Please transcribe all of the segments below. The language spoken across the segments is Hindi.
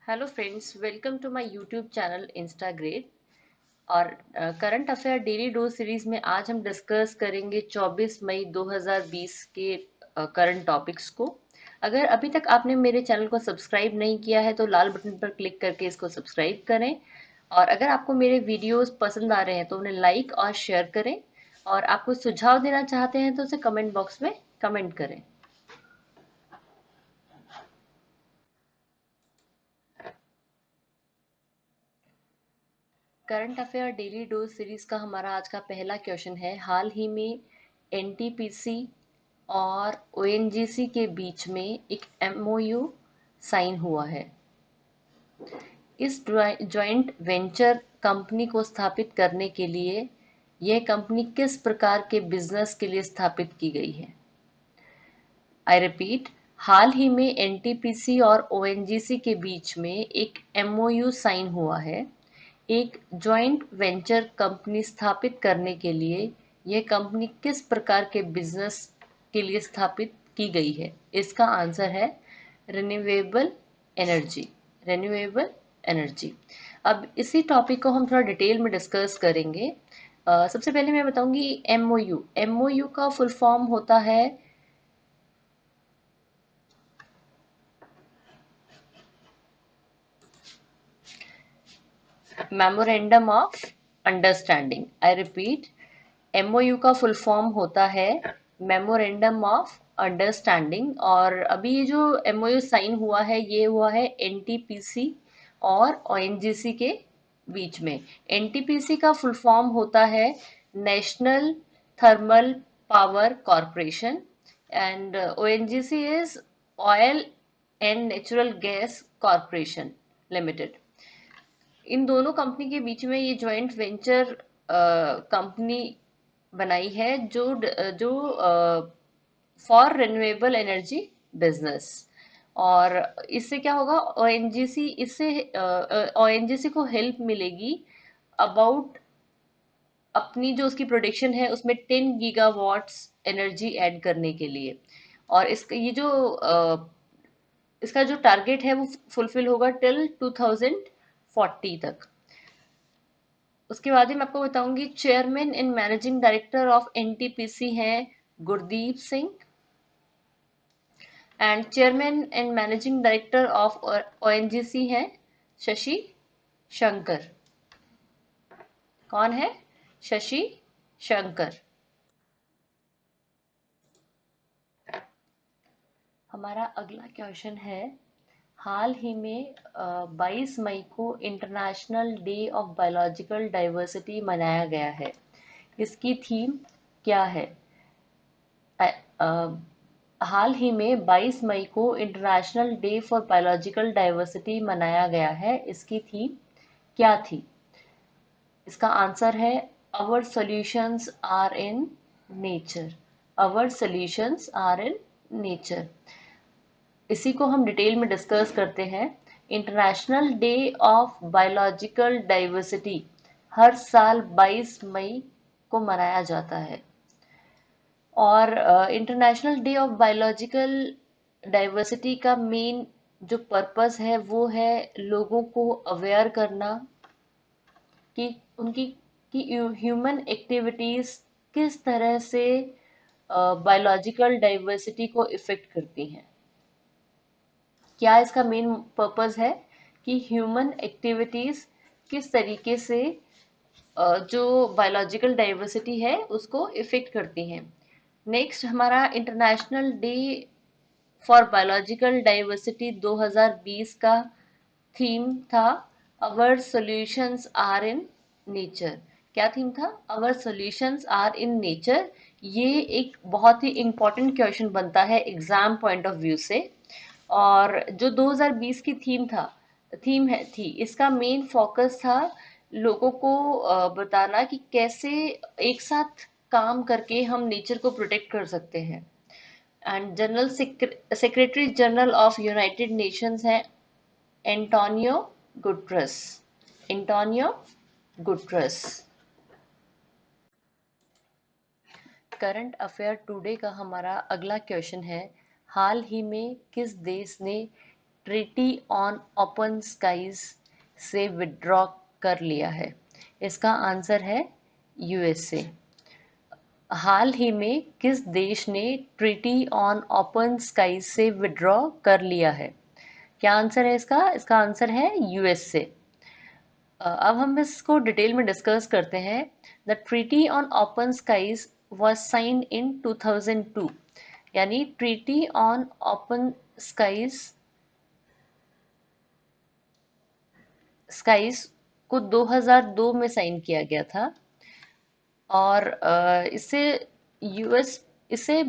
Hello friends, welcome to my YouTube channel Instagrade. और current affair daily dose series में आज हम डिस्कस करेंगे 24 मई 2020 के करंट टॉपिक्स को। अगर अभी तक आपने मेरे चैनल को सब्सक्राइब नहीं किया है तो लाल बटन पर क्लिक करके इसको सब्सक्राइब करें। और अगर आपको मेरे वीडियोस पसंद आ रहे हैं तो उन्हें लाइक और शेयर करें। और आपको सुझाव देना चाहते हैं तो उसे कमेंट बॉक्स में कमेंट करें। Current affair daily dose series का हमारा आज का पहला क्वेश्चन है। हाल ही में एनटीपीसी और ओएनजीसी के बीच में एक एमओयू साइन हुआ है। इस जॉइंट वेंचर कंपनी को स्थापित करने के लिए यह कंपनी किस प्रकार के बिजनेस के लिए स्थापित की गई है? आई रिपीट, हाल ही में एनटीपीसी और ओएनजीसी के बीच में एक एमओयू साइन हुआ है। एक जॉइंट वेंचर कंपनी स्थापित करने के लिए यह कंपनी किस प्रकार के बिजनेस के लिए स्थापित की गई है? इसका आंसर है रिन्यूएबल एनर्जी। Renewable energy. अब इसी टॉपिक को हम थोड़ा डिटेल में डिस्कस करेंगे। सबसे पहले मैं बताऊंगी एमओयू। एमओयू का फुल फॉर्म होता है memorandum of understanding. I repeat, MOU का फुल फॉर्म होता है मेमोरेंडम ऑफ अंडरस्टैंडिंग। और अभी ये जो एमओयू साइन हुआ है ये हुआ है एनटीपीसी और ओएनजीसी के बीच में। एनटीपीसी का फुल फॉर्म होता है national thermal power corporation and ONGC is oil and natural gas corporation limited. इन दोनों कंपनी के बीच में ये जॉइंट वेंचर कंपनी बनाई है जो फॉर रिन्यूएबल एनर्जी बिजनेस। और इससे क्या होगा, ओएनजीसी इससे ओएनजीसी को हेल्प मिलेगी अबाउट अपनी जो उसकी प्रोडक्शन है उसमें 10 गीगावाट्स एनर्जी ऐड करने के लिए। और इसका जो टारगेट है वो फुलफिल होगा टिल 2040 तक। उसके बाद ही मैं आपको बताऊंगी chairman and managing director of NTPC हैं Gurdeep Singh and chairman and managing director of ONGC हैं शशि शंकर। कौन है? शशि शंकर। हमारा अगला क्वेश्चन है। हाल ही में 22 मई को international day of biological diversity मनाया गया है। इसकी थीम क्या है? अ, अ, हाल ही में 22 मई को international day for biological diversity मनाया गया है। इसकी थीम क्या थी? इसका आंसर है our solutions are in nature. Our solutions are in nature. इसी को हम डिटेल में डिस्कस करते हैं। International day of biological diversity हर साल 22 मई को मनाया जाता है। और international day of biological diversity का मेन जो पर्पस है वो है लोगों को अवेयर करना कि उनकी कि ह्यूमन एक्टिविटीज किस तरह से बायोलॉजिकल डाइवर्सिटी को इफेक्ट करती हैं। क्या इसका मेन पर्पस है कि ह्यूमन एक्टिविटीज किस तरीके से जो बायोलॉजिकल डाइवर्सिटी है उसको इफेक्ट करती हैं। नेक्स्ट हमारा international day for biological diversity 2020 का थीम था अवर सॉल्यूशंस आर इन नेचर। क्या थीम था? अवर सॉल्यूशंस आर इन नेचर। ये एक बहुत ही इम्पोर्टेंट क्वेश्चन बनता है एग्जाम पॉइंट ऑफ व्यू से। और जो 2020 की थीम थी इसका मेन फोकस था लोगों को बताना कि कैसे एक साथ काम करके हम नेचर को प्रोटेक्ट कर सकते हैं। And general secretary general of United Nations हैं Antonio Guterres. Antonio Guterres. Current affair today का हमारा अगला क्वेश्चन है। हाल ही में किस देश ने ट्रीटी ऑन ओपन स्काईज से विड्रॉ कर लिया है? इसका आंसर है यूएसए। हाल ही में किस देश ने ट्रीटी ऑन ओपन स्काईज से विड्रॉ कर लिया है? क्या आंसर है इसका? इसका आंसर है यूएसए। अब हम इसको डिटेल में डिस्कस करते हैं। The treaty on open skies was signed in 2002, यानी treaty on open skies skies को 2002 में साइन किया गया था। और यूएस इसे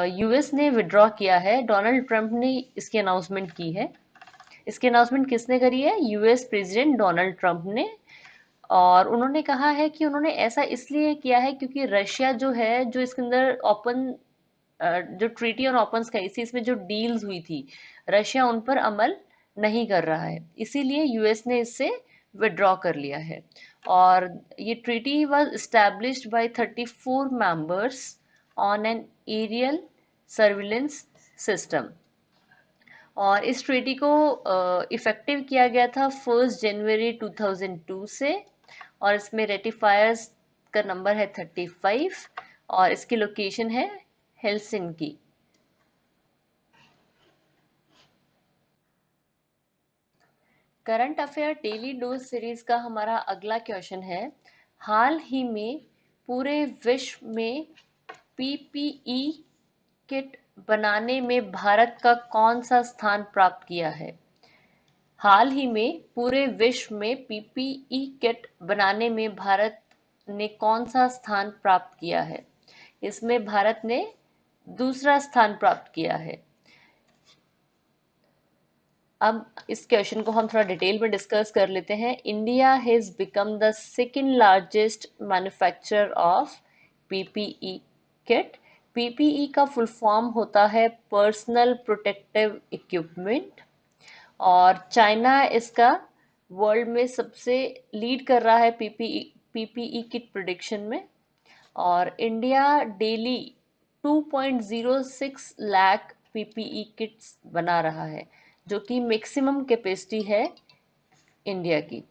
यूएस ने विड्रॉ किया है। डोनाल्ड ट्रंप ने इसकी अनाउंसमेंट की है। इसकी अनाउंसमेंट किसने करी है? यूएस प्रेसिडेंट डोनाल्ड ट्रंप ने। और उन्होंने कहा है कि उन्होंने ऐसा इसलिए किया है क्योंकि रशिया जो है, जो इसके अंदर जो ट्रीटी ऑन ओपन स्काईज थी, इसमें जो डील्स हुई थी, रशिया उन पर अमल नहीं कर रहा है, इसीलिए यूएस ने इससे विड्रॉ कर लिया है। और ये treaty was established by 34 members on an aerial surveillance system. और इस ट्रीटी को इफेक्टिव किया गया था 1 जनवरी 2002 से। और इसमें रेटिफायर्स का नंबर है 35 और इसकी लोकेशन है Helsinki. Current affair daily dose series का हमारा अगला क्वेश्चन है, हाल ही में पूरे विश्व में पीपीई किट बनाने में भारत का कौन सा स्थान प्राप्त किया है? हाल ही में पूरे विश्व में पीपीई किट बनाने में भारत ने कौन सा स्थान प्राप्त किया है? इसमें भारत ने दूसरा स्थान प्राप्त किया है। अब इस क्वेश्चन को हम थोड़ा डिटेल में डिस्कस कर लेते हैं। India has become the second largest manufacturer of PPE kit. PPE का फुल फॉर्म होता है पर्सनल प्रोटेक्टिव इक्विपमेंट। और चाइना इसका वर्ल्ड में सबसे लीड कर रहा है पीपीई किट प्रोडक्शन में। और India daily 2.06 lakh PPE kits बना रहा है, जो कि मैक्सिमम कैपेसिटी है इंडिया की।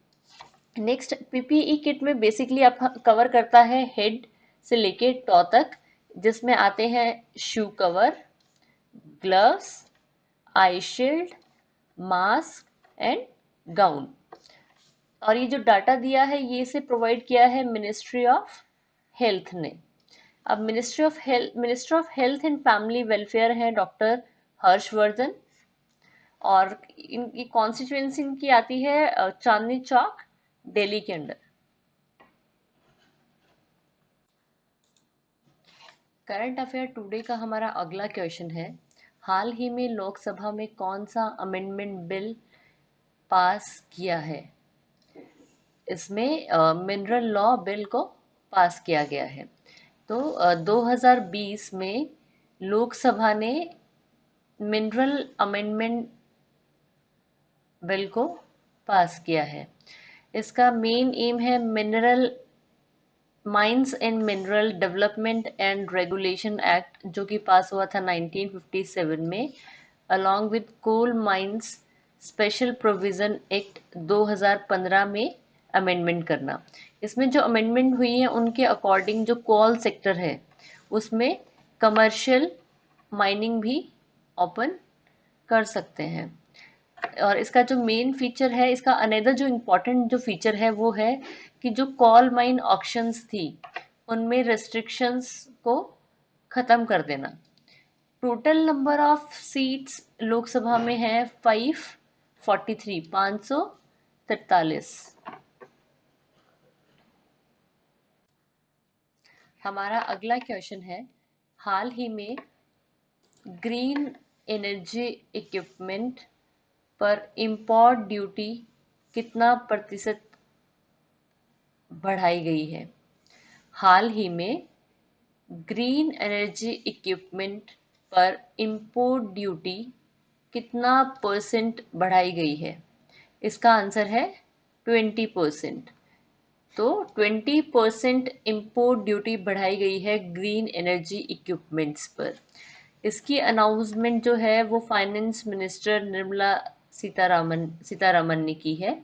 नेक्स्ट, पीपीई किट में बेसिकली आप कवर करता है हेड से लेके टॉ तक, जिसमें आते हैं shoe cover, gloves, I shield, mask and gown. और ये जो डाटा दिया है ये इसे प्रोवाइड किया है मिनिस्ट्री ऑफ हेल्थ ने। अब minister of health and family welfare है डॉक्टर हर्षवर्धन। और इनकी कॉन्स्टिट्यूएंसी इनकी आती है चांदनी चौक, दिल्ली के अंदर। करंट अफेयर टुडे का हमारा अगला क्वेश्चन है, हाल ही में लोकसभा में कौन सा अमेंडमेंट बिल पास किया है? इसमें मिनरल लॉ बिल को पास किया गया है। तो 2020 में लोकसभा ने मिनरल अमेंडमेंट बिल को पास किया है। इसका मेन एम है mineral mines and mineral development and regulation act, जो कि पास हुआ था 1957 में, along with coal mines special provision act 2015 में अमेंडमेंट करना। इसमें जो अमेंडमेंट हुई है उनके अकॉर्डिंग जो कोल सेक्टर है उसमें कमर्शियल माइनिंग भी ओपन कर सकते हैं। और इसका जो मेन फीचर है, इसका अनदर जो इम्पोर्टेंट जो फीचर है वो है कि जो कॉल माइन ऑक्शंस थी उनमें रेस्ट्रिक्शंस को ख़त्म कर देना। Total number of seats Lok Sabha में है 543। हमारा अगला क्वेश्चन है, हाल ही में ग्रीन एनर्जी इक्विपमेंट पर इंपोर्ट ड्यूटी कितना प्रतिशत बढ़ाई गई है? हाल ही में ग्रीन एनर्जी इक्विपमेंट पर इंपोर्ट ड्यूटी कितना परसेंट बढ़ाई गई है? इसका आंसर है 20%। तो 20% इंपोर्ट ड्यूटी बढ़ाई गई है ग्रीन एनर्जी इक्विपमेंट्स पर। इसकी अनाउंसमेंट जो है वो फाइनेंस मिनिस्टर निर्मला सीतारमन ने की है।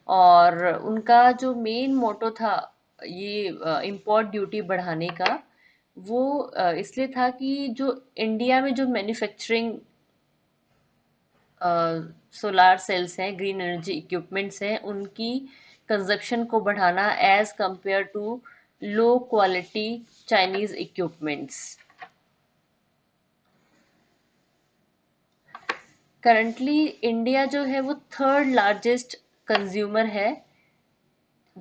और उनका जो मेन मोटो था ये इंपोर्ट ड्यूटी बढ़ाने का, वो इसलिए था कि जो इंडिया में जो मैन्युफैक्चरिंग सोलार सेल्स हैं, ग्रीन एनर्जी इक्विपमेंट्स हैं, उनकी कंजप्शन को बढ़ाना as compared to low quality Chinese equipments. Currently India जो है वो थर्ड लार्जेस्ट कंज्यूमर है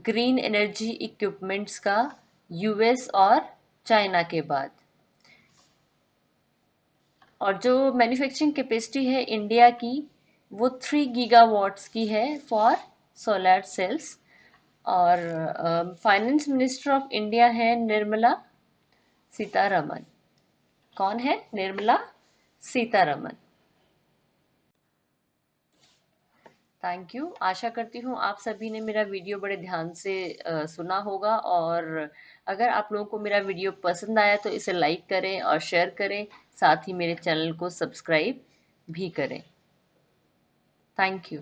ग्रीन एनर्जी इक्विपमेंट्स का, यूएस और चाइना के बाद। और जो मैन्युफैक्चरिंग कैपेसिटी है इंडिया की, वो 3 गीगावाट्स की है फॉर सोलर सेल्स। और फाइनेंस मिनिस्टर ऑफ इंडिया है निर्मला सीतारमन। कौन है? निर्मला सीतारमन। Thank you. आशा करती हूँ आप सभी ने मेरा वीडियो बड़े ध्यान से सुना होगा। और अगर आप लोगों को मेरा वीडियो पसंद आया तो इसे लाइक करें और शेयर करें, साथ ही मेरे चैनल को सब्सक्राइब भी करें। Thank you.